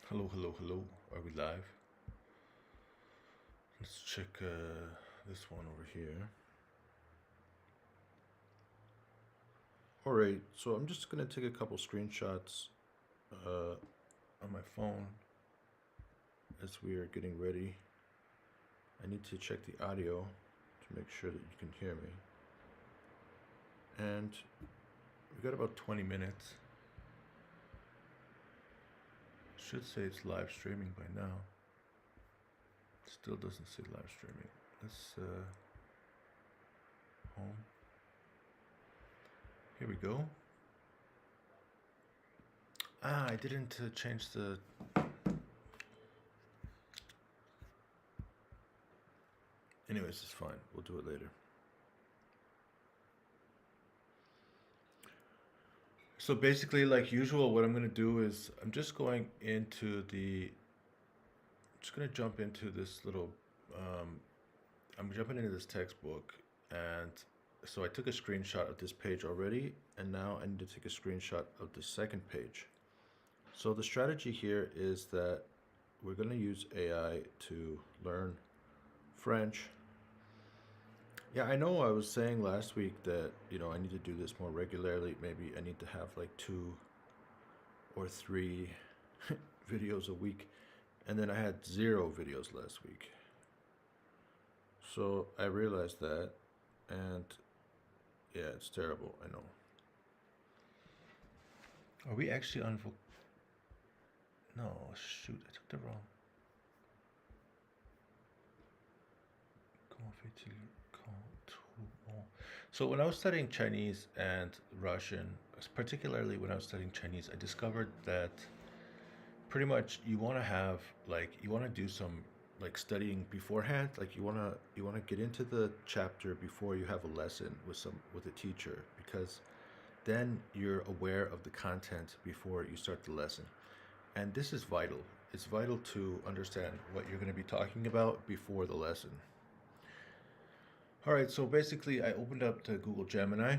Hello, hello, hello. Are we live? Let's check this one over here. Alright, so I'm just going to take a couple screenshots on my phone as we are getting ready. I need to check the audio to make sure that you can hear me. And we got about 20 minutes. Should say it's live streaming by now. Still doesn't say live streaming. Let's home. Here we go. I didn't change the. Anyways, it's fine. We'll do it later. So basically, like usual, what I'm going to do is I'm just going into the. I'm just going to jump into this little. I'm jumping into this textbook, and so I took a screenshot of this page already, and now I need to take a screenshot of the second page. So the strategy here is that we're going to use AI to learn French. Yeah, I know I was saying last week that, I need to do this more regularly. Maybe I need to have like 2 or 3 videos a week. And then I had 0 videos last week. So I realized that, and yeah, it's terrible, I know. Are we actually on No, shoot, I took the wrong. Comment fait-il, quand, bon. So when I was studying Chinese and Russian, particularly when I was studying Chinese, I discovered that pretty much you want to do some like studying beforehand. Like you want to get into the chapter before you have a lesson with a teacher, because then you're aware of the content before you start the lesson. And this is vital. It's vital to understand what you're going to be talking about before the lesson. All right, so basically I opened up to Google Gemini,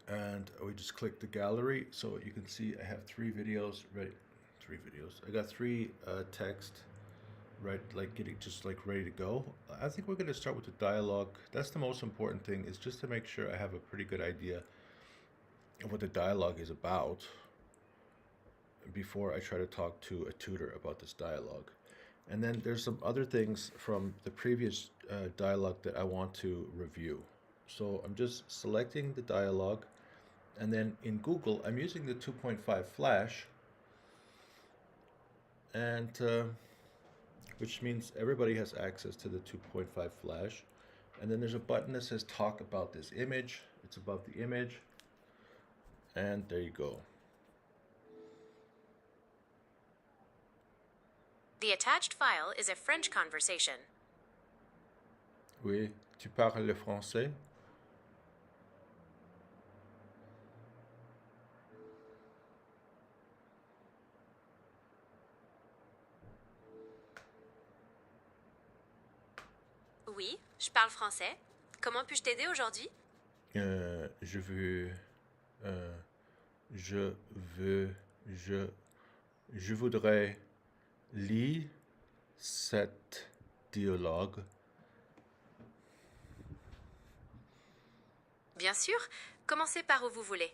and we just click the gallery. So you can see I have 3 videos ready. 3 videos. I got 3 text right, like ready to go. I think we're going to start with the dialogue. That's the most important thing, is just to make sure I have a pretty good idea of what the dialogue is about before I try to talk to a tutor about this dialogue. And then there's some other things from the previous dialogue that I want to review. So I'm just selecting the dialogue, and then in Google I'm using the 2.5 flash, and which means everybody has access to the 2.5 flash. And then there's a button that says talk about this image. It's above the image, and there you go. The attached file is a French conversation. Oui, tu parles le français? Oui, je parle français. Comment puis-je t'aider aujourd'hui? Je veux, je veux, je voudrais lire cet dialogue. Bien sûr, commencez par où vous voulez.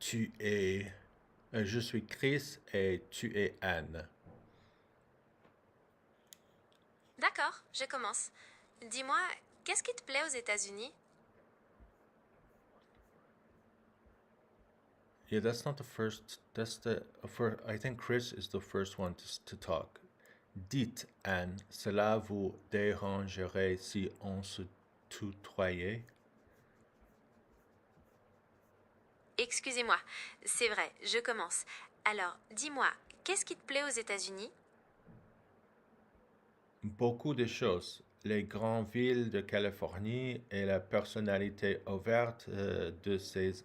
Je suis Chris et tu es Anne. D'accord, je commence. Dis-moi, qu'est-ce qui te plaît aux États-Unis? Yeah, that's not the first. That's the first. I think Chris is the first one to talk. Dites, Anne, cela vous dérangerait si on se tutoyait? Excusez-moi, c'est vrai, je commence. Alors, dis-moi, qu'est-ce qui te plaît aux États-Unis? Beaucoup de choses. Les grandes villes de Californie et la personnalité ouverte de ses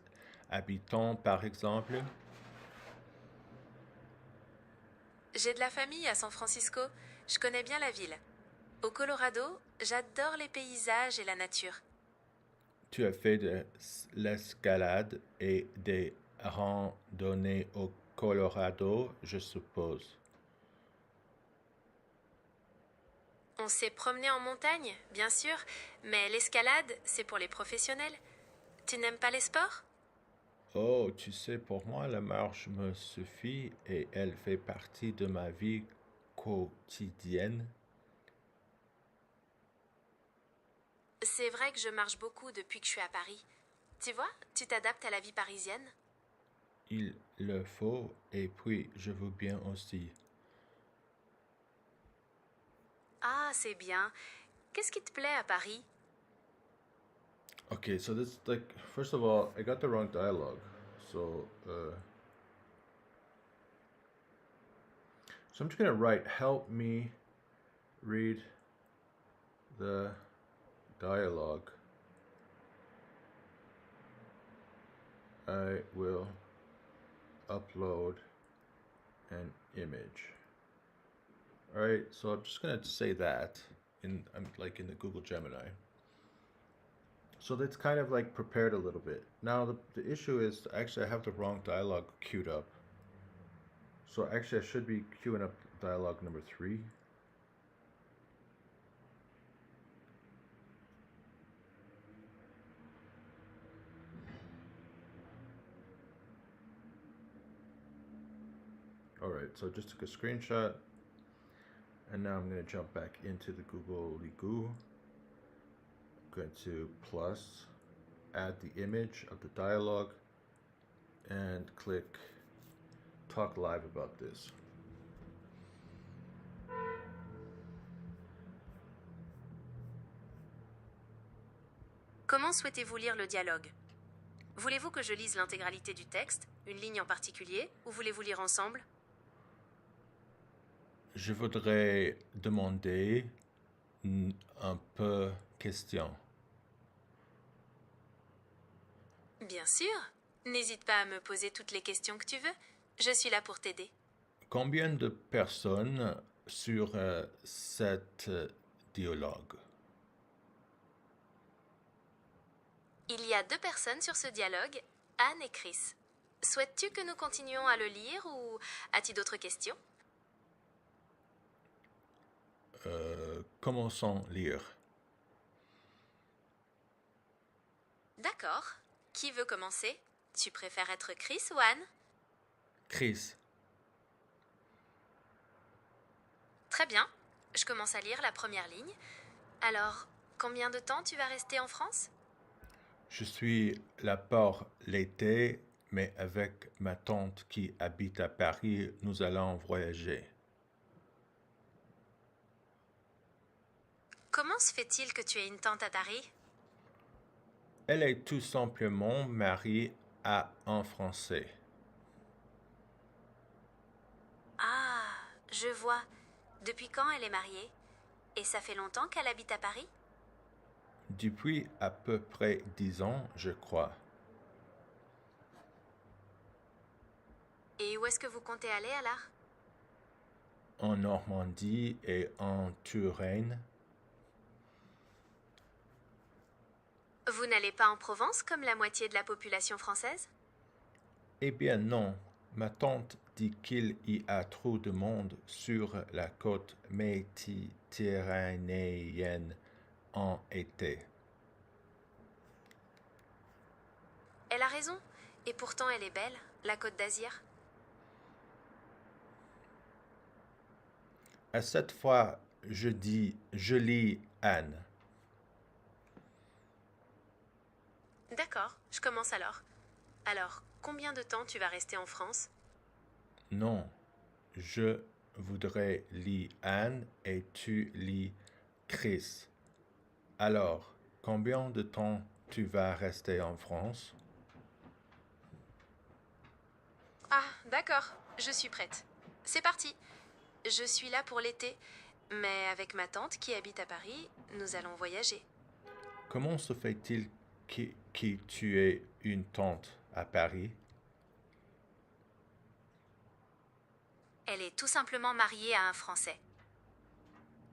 habitants, par exemple. J'ai de la famille à San Francisco. Je connais bien la ville. Au Colorado, j'adore les paysages et la nature. Tu as fait de l'escalade et des randonnée au Colorado, je suppose. On s'est promené en montagne, bien sûr, mais l'escalade, c'est pour les professionnels. Tu n'aimes pas les sports? Oh, tu sais, pour moi, la marche me suffit et elle fait partie de ma vie quotidienne. C'est vrai que je marche beaucoup depuis que je suis à Paris. Tu vois, tu t'adaptes à la vie parisienne. Il le faut, et puis je veux bien aussi. Ah, c'est bien. Qu'est-ce qui te plaît à Paris? Okay, so this like first of all, I got the wrong dialogue. So so I'm just gonna write help me read the dialogue. I will upload an image. All right, so I'm just gonna say that I'm like in the Google Gemini. So that's kind of like prepared a little bit. Now the issue is actually I have the wrong dialogue queued up. So actually I should be queuing up dialogue number 3. All right, so just took a screenshot, and now I'm going to jump back into the Google Goo. I'm going to plus, add the image of the dialogue, and click talk live about this. Comment souhaitez-vous lire le dialogue? Voulez-vous que je lise l'intégralité du texte, une ligne en particulier, ou voulez-vous lire ensemble? Je voudrais demander un peu question. Bien sûr. N'hésite pas à me poser toutes les questions que tu veux. Je suis là pour t'aider. Combien de personnes sur cet dialogue? Il y a 2 personnes sur ce dialogue, Anne et Chris. Souhaites-tu que nous continuions à le lire ou as-tu d'autres questions? Commençons lire. D'accord. Qui veut commencer? Tu préfères être Chris ou Anne? Chris, Très bien. Je commence à lire la première ligne. Alors, combien de temps tu vas rester en France? je suis là pour l'été, mais avec ma tante qui habite à Paris, nous allons voyager. Comment se fait-il que tu aies une tante à Paris? Elle est tout simplement mariée à un Français. Ah, je vois. Depuis quand elle est mariée? Et ça fait longtemps qu'elle habite à Paris? Depuis à peu près 10 ans, je crois. Et où est-ce que vous comptez aller alors? En Normandie et en Touraine. Vous n'allez pas en Provence comme la moitié de la population française? Eh bien non, ma tante dit qu'il y a trop de monde sur la côte méditerranéenne en été. Elle a raison. Et pourtant elle est belle, la Côte d'Azur. À cette fois, je lis Anne. D'accord, je commence alors. Alors, combien de temps tu vas rester en France? Non, je voudrais lire Anne et tu lis Chris. Alors, combien de temps tu vas rester en France? Ah, d'accord, je suis prête. C'est parti. Je suis là pour l'été, mais avec ma tante qui habite à Paris, nous allons voyager. Comment se fait-il que tu aies une tante à Paris? Elle est tout simplement mariée à un Français.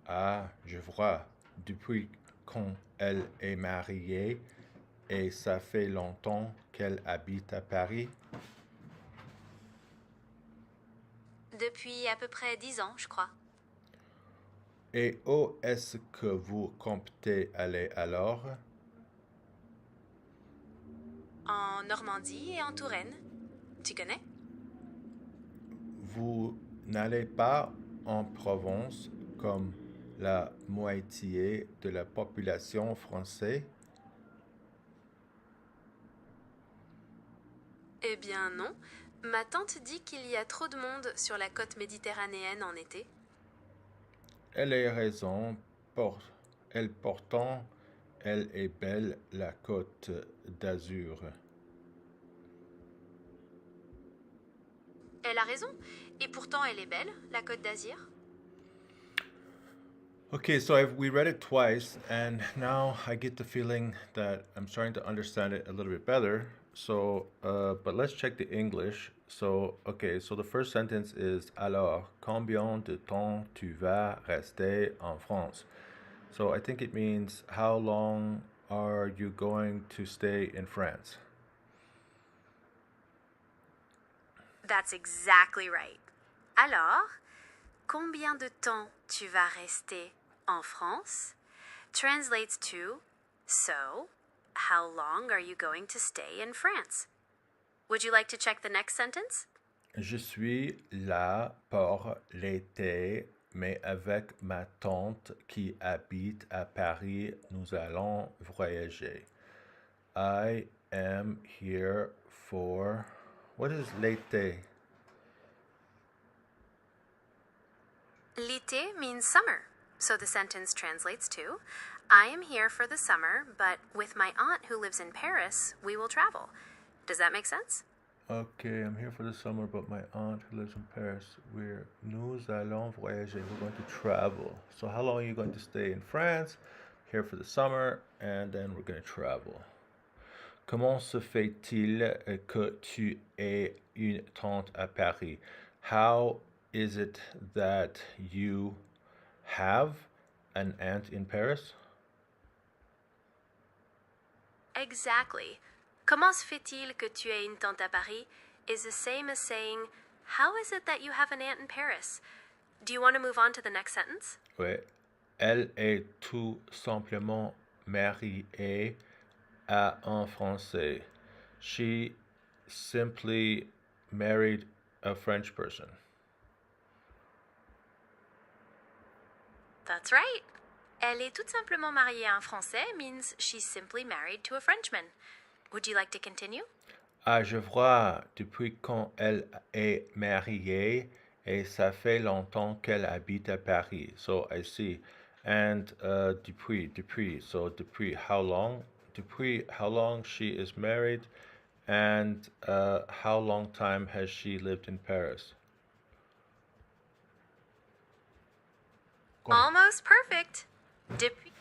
Ah, je vois. Depuis quand elle est mariée et ça fait longtemps qu'elle habite à Paris? Depuis à peu près 10 ans, je crois. Et où est-ce que vous comptez aller alors? En Normandie et en Touraine. Tu connais? Vous n'allez pas en Provence comme la moitié de la population française? Eh bien non. Ma tante dit qu'il y a trop de monde sur la côte méditerranéenne en été. Elle a raison, pour, elle pourtant, elle est belle la côte d'Azur. Elle a raison. Et pourtant elle est belle, la côte d'Azur. Okay, so we read it twice, and now I get the feeling that I'm starting to understand it a little bit better. So, but let's check the English. So, okay, so the first sentence is alors, combien de temps tu vas rester en France? So I think it means how long are you going to stay in France? That's exactly right. Alors, combien de temps tu vas rester en France? Translates to, so, how long are you going to stay in France? Would you like to check the next sentence? Je suis là pour l'été, mais avec ma tante qui habite à Paris, nous allons voyager. I am here for... What is l'été? L'été means summer, so the sentence translates to, I am here for the summer, but with my aunt who lives in Paris, we will travel. Does that make sense? Okay, I'm here for the summer, but my aunt who lives in Paris, nous allons voyager. We're going to travel. So how long are you going to stay in France? Here for the summer, and then we're going to travel. Comment se fait-il que tu aies une tante à Paris? How is it that you have an aunt in Paris? Exactly. Comment se fait-il que tu aies une tante à Paris is the same as saying, how is it that you have an aunt in Paris? Do you want to move on to the next sentence? Oui. Elle est tout simplement mariée à un Français. She simply married a French person. That's right. Elle est tout simplement mariée à un Français means she's simply married to a Frenchman. Would you like to continue? Ah, je vois, depuis quand elle est mariée, et ça fait longtemps qu'elle habite à Paris. So I see. And depuis. So depuis how long? Depuis how long she is married, and how long time has she lived in Paris? Almost perfect. Depuis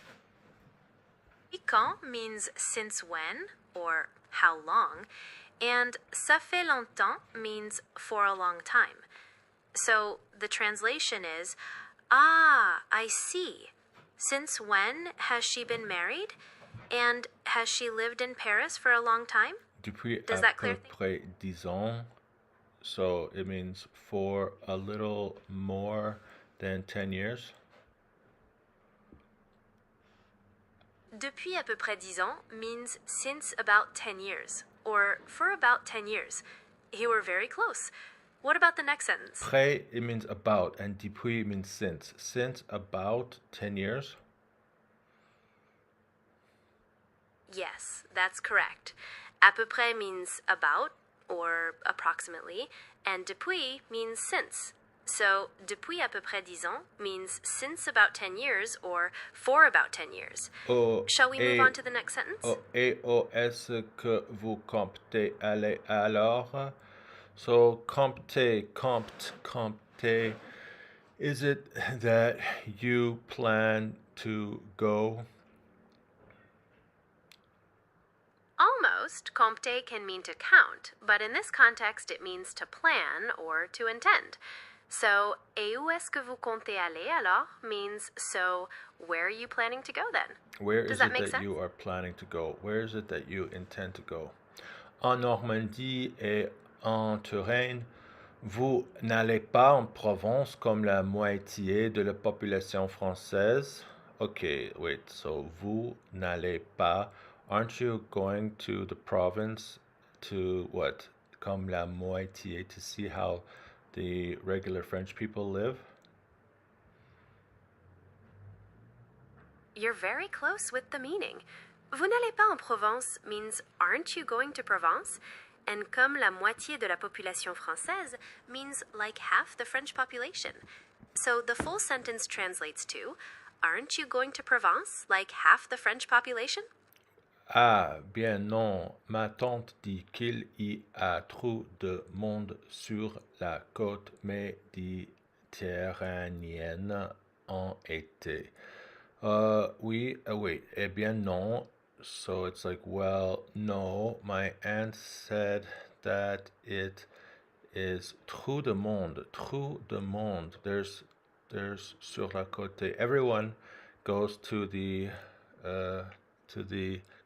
quand means since when or how long, and ça fait longtemps means for a long time. So the translation is, ah, I see. Since when has she been married? And has she lived in Paris for a long time? Depuis Does à that peu clear things? près 10 ans. So it means for a little more than 10 years. Depuis à peu près 10 ans means since about 10 years, or for about 10 years. You were very close. What about the next sentence? Près, it means about, and depuis means since. Since about 10 years. Yes, that's correct. À peu près means about, or approximately, and depuis means since. So, depuis à peu près 10 ans means since about 10 years, or for about 10 years. Oh, Shall we move on to the next sentence? et où est-ce que vous comptez aller alors? So, compter. Is it that you plan to go? Almost, compter can mean to count, but in this context it means to plan or to intend. So, et où est-ce que vous comptez aller alors means, so where are you planning to go then? Where Does is that it make that sense? you are planning to go? Where is it that you intend to go? En Normandie et en Touraine, Vous n'allez pas en Provence comme la moitié de la population française? Okay, wait, so vous n'allez pas, aren't you going to the province to what? Comme la moitié, to see how the regular French people live? You're very close with the meaning. Vous n'allez pas en Provence means aren't you going to Provence? And comme la moitié de la population française means like half the French population. So the full sentence translates to aren't you going to Provence like half the French population? Ah, bien non. Ma tante dit qu'il y a trop de monde sur la côte méditerranéenne en été. Oui, wait, eh bien non. So it's like, well, no. My aunt said that it is trop de monde. Trop de monde. There's sur la côte. Everyone goes to the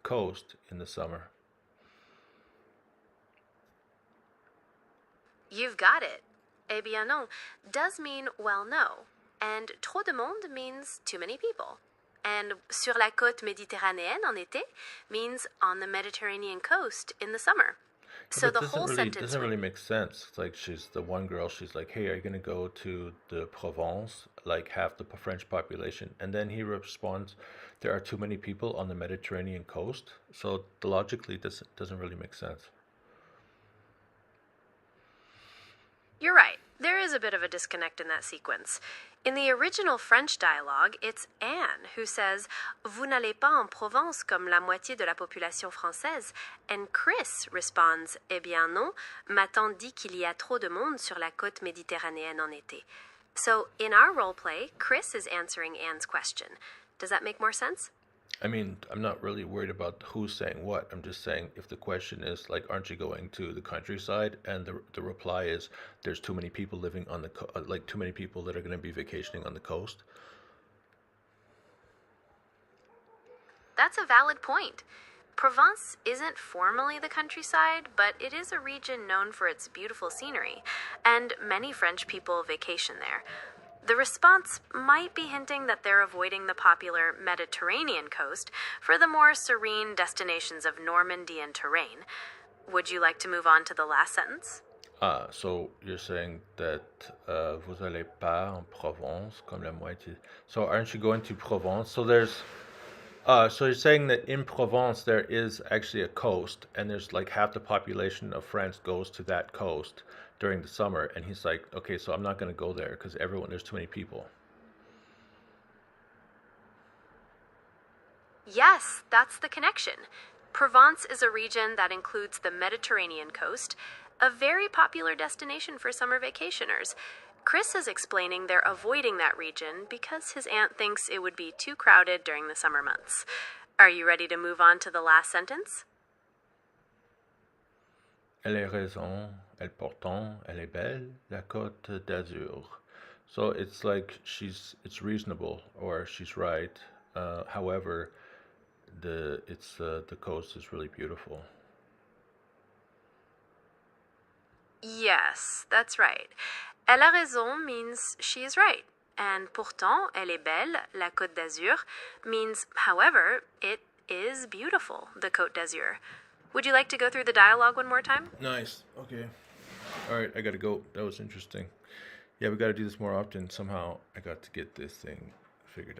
coast in the summer. You've got it. Eh bien non does mean well no, and trop de monde means too many people. And sur la côte méditerranéenne en été means on the Mediterranean coast in the summer. So But the whole sentence doesn't really make sense. It's like she's the one girl. She's like, "Hey, are you gonna go to the Provence, like half the French population?" And then he responds, "There are too many people on the Mediterranean coast." So logically, this doesn't really make sense. You're right. There is a bit of a disconnect in that sequence. In the original French dialogue, it's Anne who says, Vous n'allez pas en Provence comme la moitié de la population française, and Chris responds, Eh bien non, ma tante dit qu'il y a trop de monde sur la côte méditerranéenne en été. So, in our role play, Chris is answering Anne's question. Does that make more sense? I mean, I'm not really worried about who's saying what. I'm just saying if the question is like, "Aren't you going to the countryside?" and the reply is, "There's too many people living on the like too many people that are going to be vacationing on the coast." That's a valid point. Provence isn't formally the countryside, but it is a region known for its beautiful scenery, and many French people vacation there. The response might be hinting that they're avoiding the popular Mediterranean coast for the more serene destinations of Normandy and Touraine. Would you like to move on to the last sentence? So you're saying that vous allez pas en Provence comme la moitié. So aren't you going to Provence? So you're saying that in Provence there is actually a coast, and there's like half the population of France goes to that coast during the summer, and he's like, okay, so I'm not going to go there because there's too many people. Yes, that's the connection. Provence is a region that includes the Mediterranean coast, a very popular destination for summer vacationers. Chris is explaining they're avoiding that region because his aunt thinks it would be too crowded during the summer months. Are you ready to move on to the last sentence? Elle a raison, elle pourtant, elle est belle, la Côte d'Azur. So it's like it's reasonable, or she's right. However, the coast is really beautiful. Yes, that's right. Elle a raison means she is right. And pourtant, elle est belle, la Côte d'Azur, means, however, it is beautiful, the Côte d'Azur. Would you like to go through the dialogue one more time? Nice. Okay. All right, I gotta go. That was interesting. Yeah, we gotta do this more often. Somehow, I got to get this thing figured out.